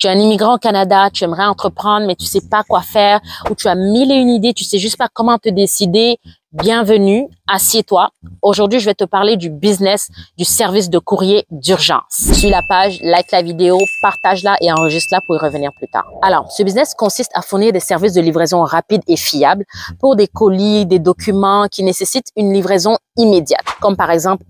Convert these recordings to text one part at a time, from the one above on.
Tu es un immigrant au Canada, tu aimerais entreprendre, mais tu sais pas quoi faire, ou tu as mille et une idées, tu sais juste pas comment te décider. Bienvenue, assieds-toi. Aujourd'hui, je vais te parler du business du service de courrier d'urgence. Suis la page, like la vidéo, partage-la et enregistre-la pour y revenir plus tard. Alors, ce business consiste à fournir des services de livraison rapides et fiables pour des colis, des documents qui nécessitent une livraison immédiate, comme par exemple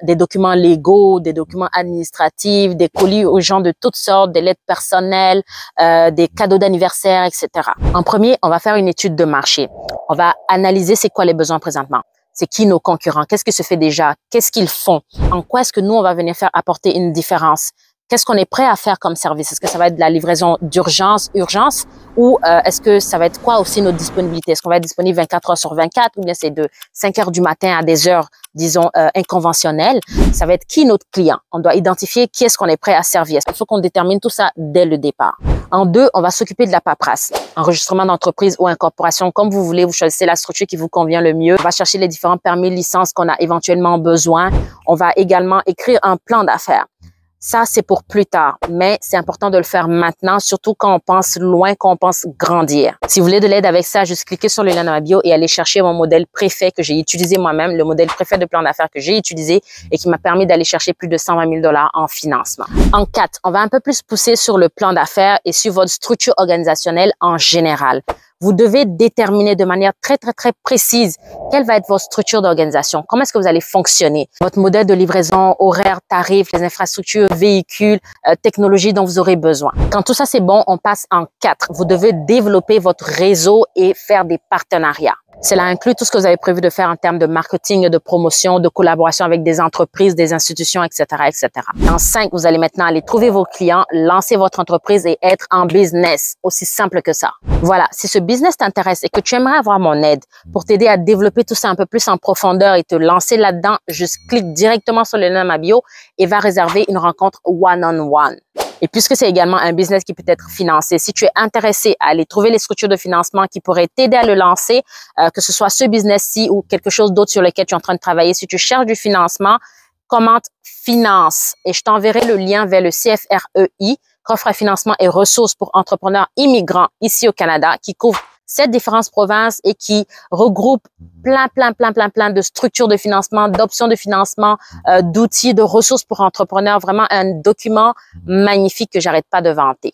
des documents légaux, des documents administratifs, des colis aux gens de toutes sortes, des lettres personnelles, des cadeaux d'anniversaire, etc. En premier, on va faire une étude de marché. On va analyser c'est quoi les besoins présentement. C'est qui nos concurrents? Qu'est-ce que se fait déjà? Qu'est-ce qu'ils font? En quoi est-ce que nous, on va venir faire apporter une différence? Qu'est-ce qu'on est prêt à faire comme service? Est-ce que ça va être de la livraison d'urgence, urgence, ou est-ce que ça va être quoi aussi notre disponibilité? Est-ce qu'on va être disponible 24 heures sur 24 ou bien c'est de 5 heures du matin à des heures, disons, inconventionnelles? Ça va être qui notre client? On doit identifier qui est-ce qu'on est prêt à servir. Il faut qu'on détermine tout ça dès le départ. En deux, on va s'occuper de la paperasse. Enregistrement d'entreprise ou incorporation, comme vous voulez, vous choisissez la structure qui vous convient le mieux. On va chercher les différents permis, licences qu'on a éventuellement besoin. On va également écrire un plan d'affaires. Ça, c'est pour plus tard, mais c'est important de le faire maintenant, surtout quand on pense loin, quand on pense grandir. Si vous voulez de l'aide avec ça, juste cliquez sur le lien dans ma bio et allez chercher mon modèle préfet que j'ai utilisé moi-même, le modèle préfet de plan d'affaires que j'ai utilisé et qui m'a permis d'aller chercher plus de 120 000 $ en financement. En 4, on va un peu plus pousser sur le plan d'affaires et sur votre structure organisationnelle en général. Vous devez déterminer de manière très précise quelle va être votre structure d'organisation. Comment est-ce que vous allez fonctionner? Votre modèle de livraison, horaire, tarifs, les infrastructures, véhicules, technologies dont vous aurez besoin. Quand tout ça c'est bon, on passe en 4. Vous devez développer votre réseau et faire des partenariats. Cela inclut tout ce que vous avez prévu de faire en termes de marketing, de promotion, de collaboration avec des entreprises, des institutions, etc., etc. En 5, vous allez maintenant aller trouver vos clients, lancer votre entreprise et être en business. Aussi simple que ça. Voilà, si ce business t'intéresse et que tu aimerais avoir mon aide pour t'aider à développer tout ça un peu plus en profondeur et te lancer là-dedans, juste clique directement sur le lien de ma bio et va réserver une rencontre one-on-one. Et puisque c'est également un business qui peut être financé, si tu es intéressé à aller trouver les structures de financement qui pourraient t'aider à le lancer, que ce soit ce business-ci ou quelque chose d'autre sur lequel tu es en train de travailler, si tu cherches du financement, commente finance et je t'enverrai le lien vers le CFREI, Coffre à financement et ressources pour entrepreneurs immigrants ici au Canada, qui couvre 7 différentes provinces et qui regroupe plein de structures de financement, d'options de financement, d'outils, de ressources pour entrepreneurs. Vraiment un document magnifique que j'arrête pas de vanter.